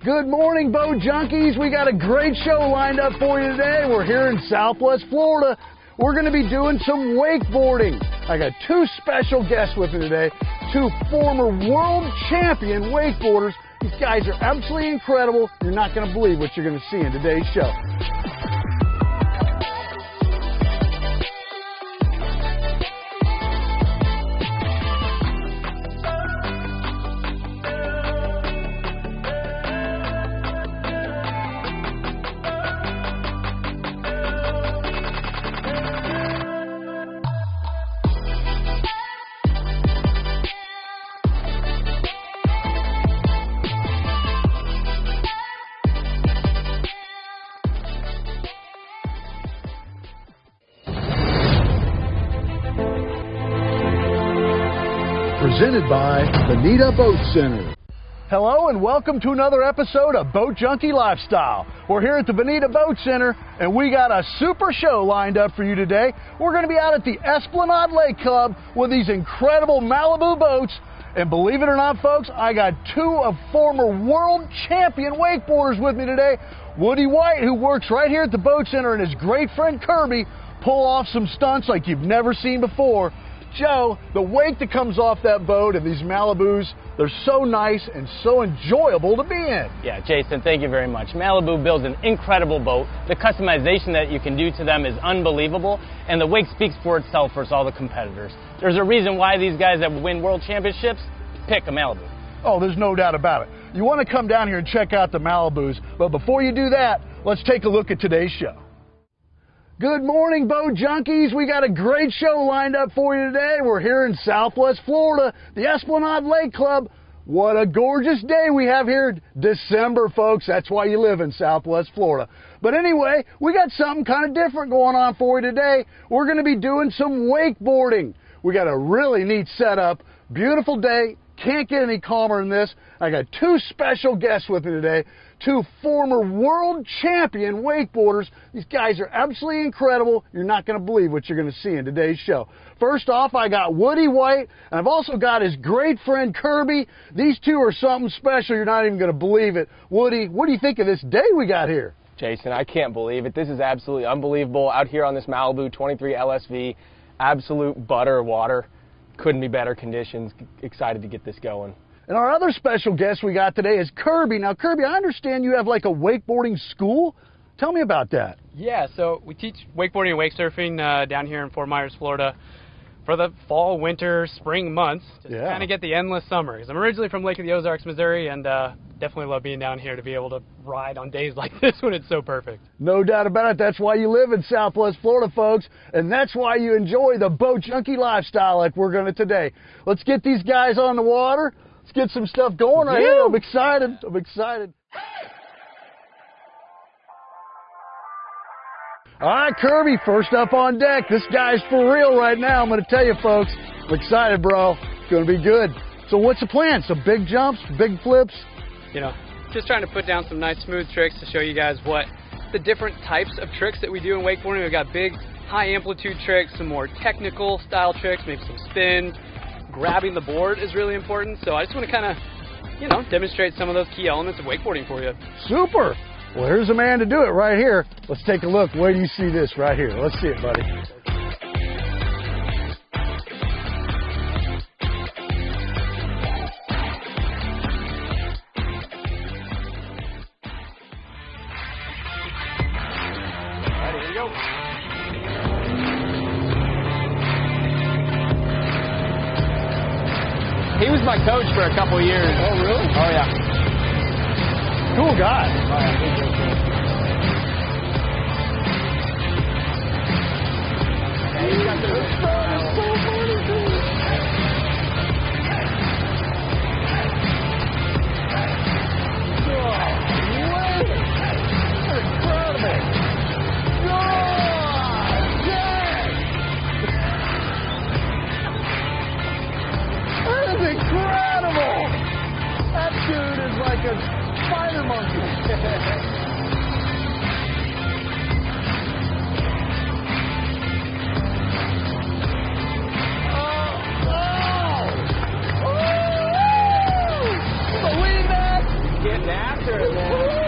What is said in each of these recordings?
Good morning, boat junkies. We got a great show lined up for you today. We're here in Southwest Florida. We're going to be doing some wakeboarding. I got two special guests with me today, two former world champion wakeboarders. These guys are absolutely incredible. You're not going to believe what you're going to see in today's show. Presented by Bonita Boat Center. Hello and welcome to another episode of Boat Junkie Lifestyle. We're here at the Bonita Boat Center and we got a super show lined up for you today. We're going to be out at the Esplanade Lake Club with these incredible Malibu boats. And believe it or not, folks, I got two of former world champion wakeboarders with me today. Woody White, who works right here at the Boat Center, and his great friend Kirby pull off some stunts like you've never seen before. Joe, the wake that comes off that boat and these Malibus, they're so nice and so enjoyable to be in. Yeah, Jason, thank you very much. Malibu builds an incredible boat. The customization that you can do to them is unbelievable, and the wake speaks for itself versus all the competitors. There's a reason why these guys that win world championships pick a Malibu. Oh, there's no doubt about it. You want to come down here and check out the Malibus, but before you do that, let's take a look at today's show. Good morning, boat junkies. We got a great show lined up for you today. We're here in Southwest Florida, the Esplanade Lake Club. What a gorgeous day we have here. December, folks. That's why you live in Southwest Florida. But anyway, we got something kind of different going on for you today. We're going to be doing some wakeboarding. We got a really neat setup. Beautiful day. Can't get any calmer than this. I got two special guests with me today, two former world champion wakeboarders. These guys are absolutely incredible. You're not going to believe what you're going to see in today's show. First off, I got Woody White, and I've also got his great friend Kirby. These two are something special. You're not even going to believe it. Woody, what do you think of this day we got here? Jason, I can't believe it. This is absolutely unbelievable. Out here on this Malibu 23 LSV, absolute butter water. Couldn't be better conditions. Excited to get this going. And our other special guest we got today is Kirby. Now, Kirby, I understand you have like a wakeboarding school. Tell me about that. Yeah, so we teach wakeboarding and wake surfing down here in Fort Myers, Florida for the fall, winter, spring months. Just to kind of get the endless summer. Because I'm originally from Lake of the Ozarks, Missouri, and definitely love being down here to be able to ride on days like this when it's so perfect. No doubt about it. That's why you live in Southwest Florida, folks. And that's why you enjoy the boat junkie lifestyle like we're going to today. Let's get these guys on the water. Let's get some stuff going right here. I'm excited. I'm excited. All right, Kirby, first up on deck. This guy's for real right now. I'm going to tell you, folks. I'm excited, bro. It's going to be good. So what's the plan? Some big jumps, big flips? You know, just trying to put down some nice smooth tricks to show you guys what the different types of tricks that we do in wakeboarding. We've got big, high amplitude tricks, some more technical style tricks, maybe some spin. Grabbing the board is really important. So I just want to kind of, you know, demonstrate some of those key elements of wakeboarding for you. Super. Well, here's a man to do it right here. Let's take a look. Where do you see this right here? Let's see it, buddy. He was my coach for a couple years. Oh, really? Oh, yeah. Cool guy. Oh, yeah. He's got incredible! That dude is like a spider monkey. Believe that? You can't nap? after it, man.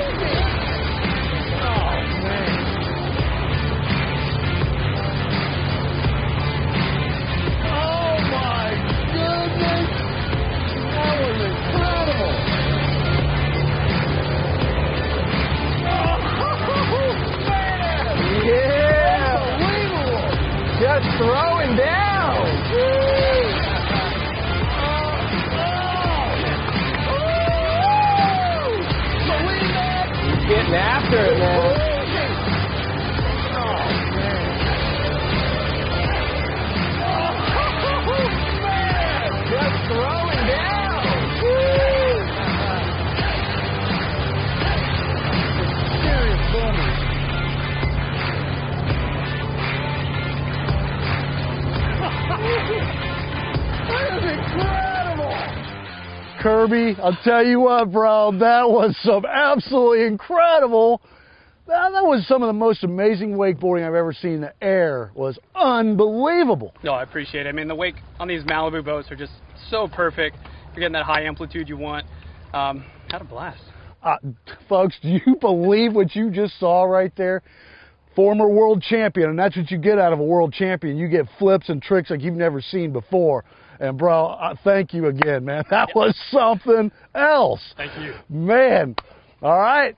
Just throwing down. He's getting after it, man. Just throwing down. Serious boomers. That is incredible! Kirby, I'll tell you what, bro, that was some absolutely incredible. That was some of the most amazing wakeboarding I've ever seen. The air was unbelievable. No, I appreciate it. I mean, the wake on these Malibu boats are just so perfect. You're getting that high amplitude you want. Had a blast. Folks, do you believe what you just saw right there? Former world champion, and that's what you get out of a world champion. You get flips and tricks like you've never seen before. And, bro, thank you again, man. That was something else. Thank you. Man. All right.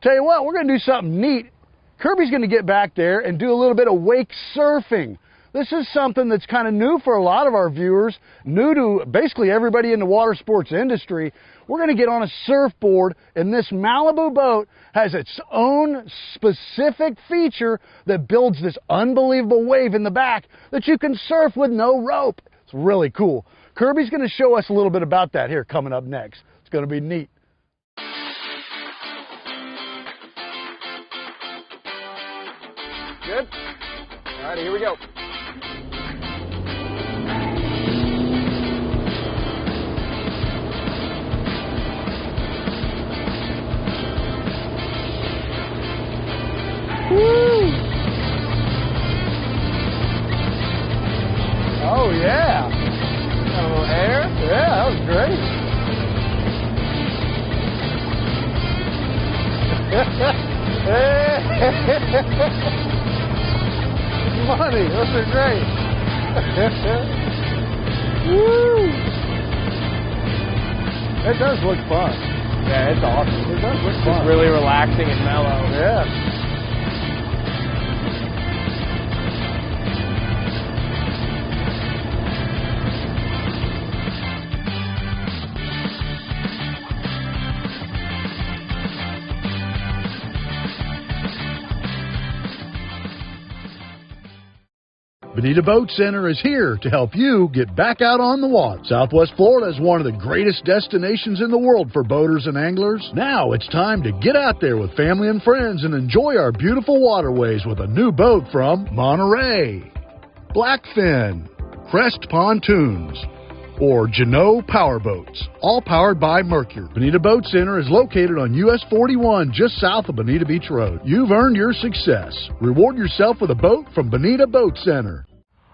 Tell you what, we're going to do something neat. Kirby's going to get back there and do a little bit of wake surfing. This is something that's kind of new for a lot of our viewers, new to basically everybody in the water sports industry. We're going to get on a surfboard, and this Malibu boat has its own specific feature that builds this unbelievable wave in the back that you can surf with no rope. It's really cool. Kirby's going to show us a little bit about that here coming up next. It's going to be neat. Good? All right, here we go. Woo! Oh, yeah. Got a little air. Yeah, that was great. Money, those are great. Woo! It does look fun. Yeah, it's awesome. It does look fun. It's really relaxing and mellow. Yeah. Bonita Boat Center is here to help you get back out on the water. Southwest Florida is one of the greatest destinations in the world for boaters and anglers. Now it's time to get out there with family and friends and enjoy our beautiful waterways with a new boat from Monterey, Blackfin, Crest Pontoons, or Jeanneau Power Boats, all powered by Mercury. Bonita Boat Center is located on US 41 just south of Bonita Beach Road. You've earned your success. Reward yourself with a boat from Bonita Boat Center.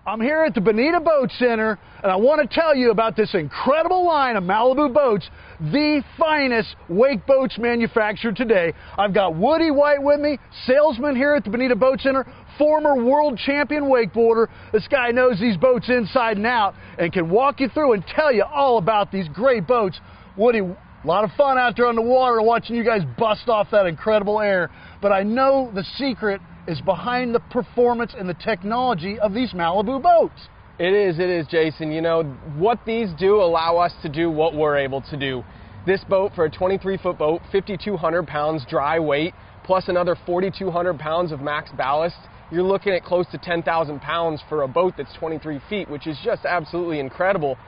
I'm here at the Bonita Boat Center, and I want to tell you about this incredible line of Malibu boats, the finest wake boats manufactured today. I've got Woody White with me, salesman here at the Bonita Boat Center, former world champion wakeboarder. This guy knows these boats inside and out and can walk you through and tell you all about these great boats. Woody, a lot of fun out there on the water watching you guys bust off that incredible air, but I know the secret is behind the performance and the technology of these Malibu boats. It is, Jason. You know, what these do allow us to do what we're able to do. This boat, for a 23-foot boat, 5,200 pounds dry weight, plus another 4,200 pounds of max ballast, you're looking at close to 10,000 pounds for a boat that's 23 feet, which is just absolutely incredible.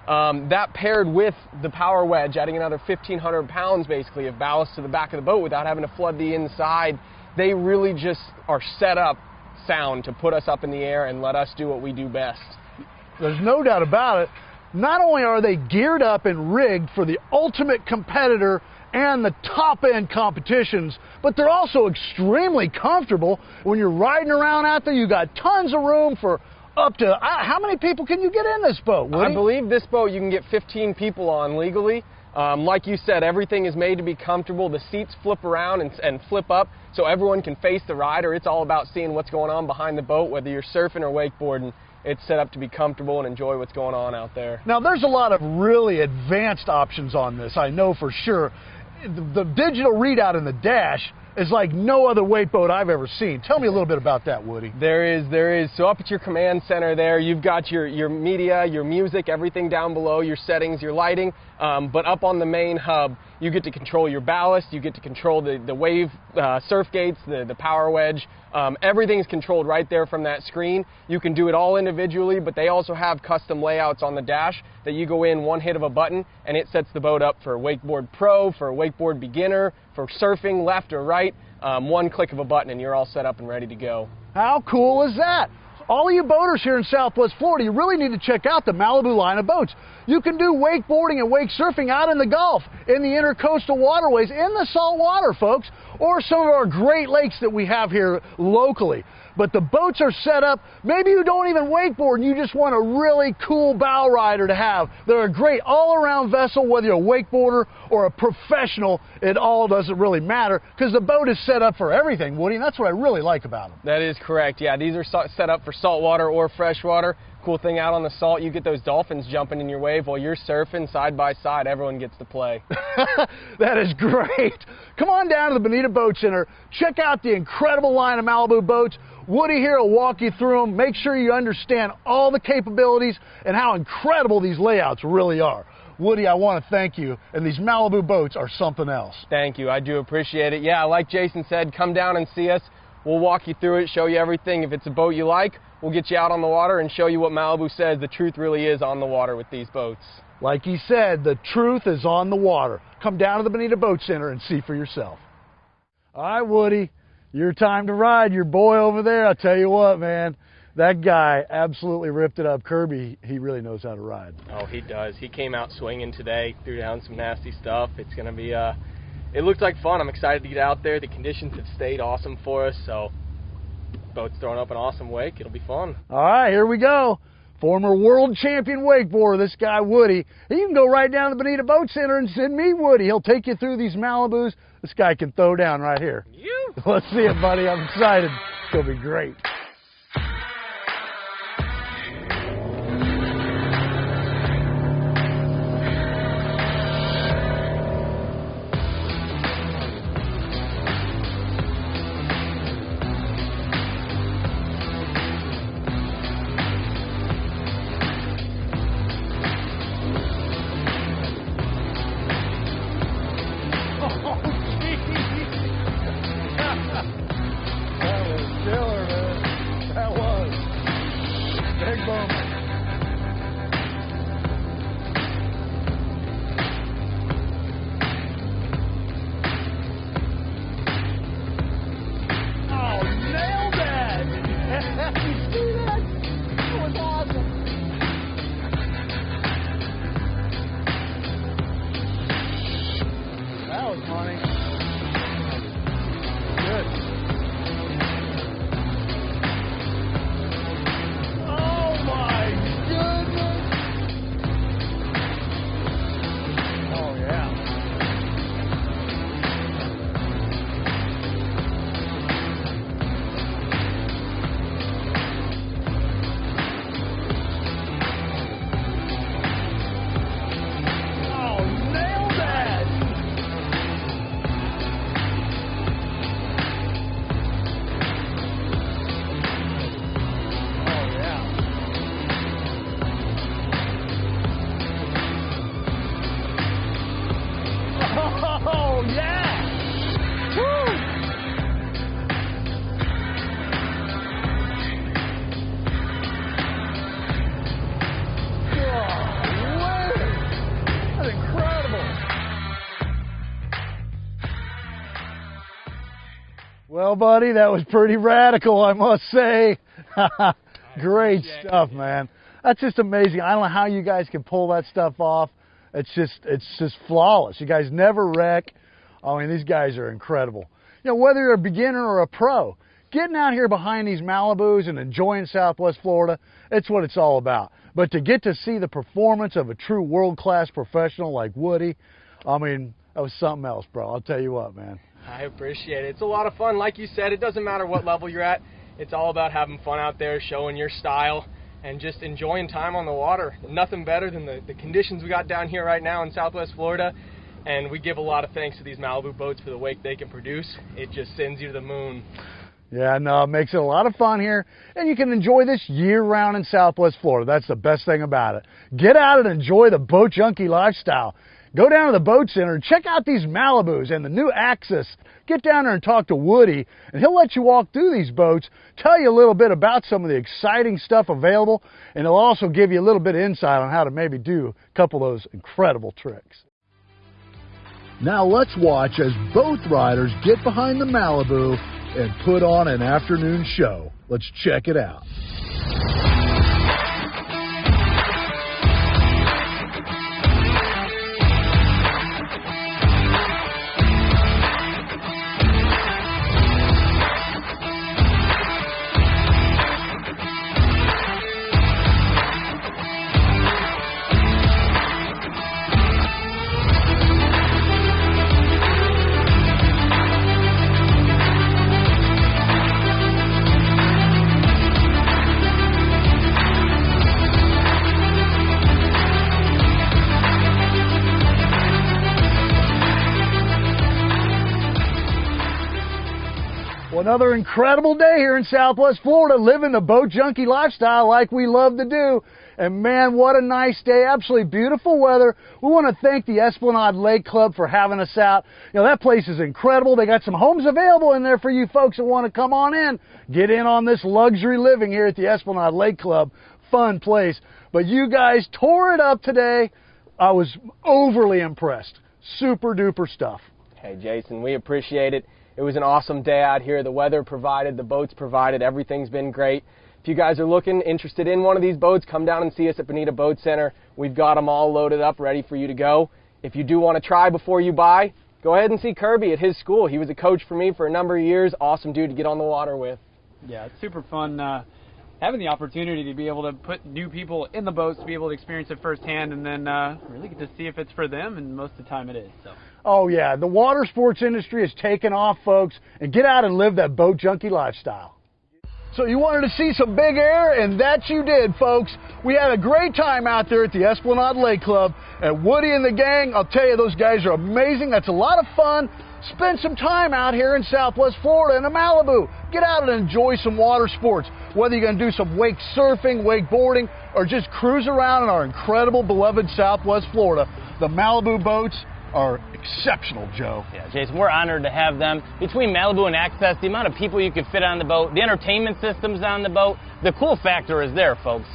That paired with the power wedge, adding another 1,500 pounds basically of ballast to the back of the boat without having to flood the inside, they really just are set up sound to put us up in the air and let us do what we do best. There's no doubt about it. Not only are they geared up and rigged for the ultimate competitor and the top-end competitions, but they're also extremely comfortable. When you're riding around out there, you got tons of room for up to, how many people can you get in this boat, Woody? I believe this boat you can get 15 people on legally. Like you said, everything is made to be comfortable. The seats flip around and flip up so everyone can face the rider. It's all about seeing what's going on behind the boat, whether you're surfing or wakeboarding. It's set up to be comfortable and enjoy what's going on out there. Now, there's a lot of really advanced options on this, I know for sure. The digital readout in the dash is like no other wake boat I've ever seen. Tell me a little bit about that, Woody. There is. So up at your command center there, you've got your media, your music, everything down below, your settings, your lighting. But up on the main hub, you get to control your ballast, you get to control the wave surf gates, the power wedge. Everything's controlled right there from that screen. You can do it all individually, but they also have custom layouts on the dash that you go in one hit of a button and it sets the boat up for wakeboard pro, for wakeboard beginner, for surfing left or right. One click of a button and you're all set up and ready to go. How cool is that? All of you boaters here in Southwest Florida, you really need to check out the Malibu line of boats. You can do wakeboarding and wake surfing out in the Gulf, in the intercoastal waterways, in the salt water, folks, or some of our great lakes that we have here locally. But the boats are set up, maybe you don't even wakeboard and you just want a really cool bow rider to have. They're a great all-around vessel, whether you're a wakeboarder or a professional, it all doesn't really matter because the boat is set up for everything, Woody, and that's what I really like about them. That is correct, yeah. These are set up for saltwater or freshwater. Cool thing out on the salt, you get those dolphins jumping in your wave while you're surfing side by side. Everyone gets to play. That is great. Come on down to the Bonita Boat Center. Check out the incredible line of Malibu boats. Woody here will walk you through them. Make sure you understand all the capabilities and how incredible these layouts really are. Woody, I want to thank you, and these Malibu boats are something else. Thank you. I do appreciate it. Yeah, like Jason said, come down and see us. We'll walk you through it, show you everything. If it's a boat you like, we'll get you out on the water and show you what Malibu says the truth really is on the water with these boats. Like he said, the truth is on the water. Come down to the Bonita Boat Center and see for yourself. All right, Woody, your time to ride. Your boy over there, I'll tell you what, man, that guy absolutely ripped it up. Kirby, he really knows how to ride. Oh, he does. He came out swinging today, threw down some nasty stuff. It's going to be, it looks like fun. I'm excited to get out there. The conditions have stayed awesome for us, so boat's throwing up an awesome wake. It'll be fun. All right, here we go. Former world champion wakeboarder, this guy Woody. You can go right down to the Bonita Boat Center and meet Woody. He'll take you through these Malibus. This guy can throw down right here. Let's see it, buddy. I'm excited. It's going to be great. Well, buddy, that was pretty radical, I must say. Great stuff, man. That's just amazing. I don't know how you guys can pull that stuff off. It's just flawless. You guys never wreck. I mean, these guys are incredible. You know, whether you're a beginner or a pro, getting out here behind these Malibus and enjoying Southwest Florida, it's what it's all about. But to get to see the performance of a true world-class professional like Woody, I mean, that was something else, bro. I'll tell you what, man. I appreciate it. It's a lot of fun. Like you said, it doesn't matter what level you're at. It's all about having fun out there, showing your style, and just enjoying time on the water. Nothing better than the conditions we got down here right now in Southwest Florida. And we give a lot of thanks to these Malibu boats for the wake they can produce. It just sends you to the moon. Yeah, no, it makes it a lot of fun here, and you can enjoy this year-round in Southwest Florida. That's the best thing about it. Get out and enjoy the boat junkie lifestyle. Go down to the boat center and check out these Malibus and the new Axis. Get down there and talk to Woody, and he'll let you walk through these boats, tell you a little bit about some of the exciting stuff available, and he'll also give you a little bit of insight on how to maybe do a couple of those incredible tricks. Now let's watch as both riders get behind the Malibu and put on an afternoon show. Let's check it out. Another incredible day here in Southwest Florida, living the boat junkie lifestyle like we love to do. And man, what a nice day. Absolutely beautiful weather. We want to thank the Esplanade Lake Club for having us out. You know, that place is incredible. They got some homes available in there for you folks that want to come on in. Get in on this luxury living here at the Esplanade Lake Club. Fun place. But you guys tore it up today. I was overly impressed. Super duper stuff. Hey, Jason, we appreciate it. It was an awesome day out here. The weather provided, the boats provided, everything's been great. If you guys are interested in one of these boats, come down and see us at Bonita Boat Center. We've got them all loaded up, ready for you to go. If you do want to try before you buy, go ahead and see Kirby at his school. He was a coach for me for a number of years. Awesome dude to get on the water with. Yeah, it's super fun having the opportunity to be able to put new people in the boats, to be able to experience it firsthand, and then really get to see if it's for them, and most of the time it is. So. Oh yeah, the water sports industry has taken off, folks, and get out and live that boat junkie lifestyle. So you wanted to see some big air, and that you did, folks. We had a great time out there at the Esplanade Lake Club, and Woody and the gang, I'll tell you, those guys are amazing. That's a lot of fun. Spend some time out here in Southwest Florida in a Malibu. Get out and enjoy some water sports. Whether you're going to do some wake surfing, wakeboarding, or just cruise around in our incredible, beloved Southwest Florida, the Malibu boats are exceptional, Joe. Yeah, Jason, we're honored to have them. Between Malibu and Access, the amount of people you can fit on the boat, the entertainment systems on the boat, the cool factor is there, folks.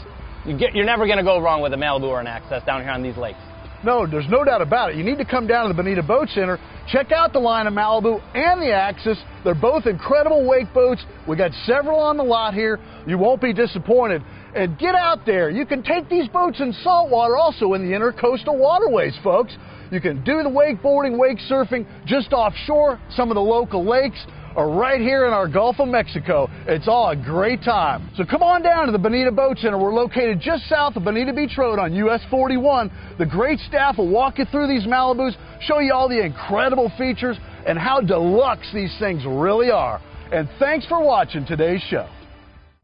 You're never going to go wrong with a Malibu or an Access down here on these lakes. No, there's no doubt about it. You need to come down to the Bonita Boat Center, check out the line of Malibu and the Axis. They're both incredible wake boats. We got several on the lot here. You won't be disappointed. And get out there. You can take these boats in saltwater also in the intercoastal waterways, folks. You can do the wakeboarding, wake surfing just offshore, some of the local lakes, or right here in our Gulf of Mexico. It's all a great time. So come on down to the Bonita Boat Center. We're located just south of Bonita Beach Road on US 41. The great staff will walk you through these Malibus, show you all the incredible features and how deluxe these things really are. And thanks for watching today's show.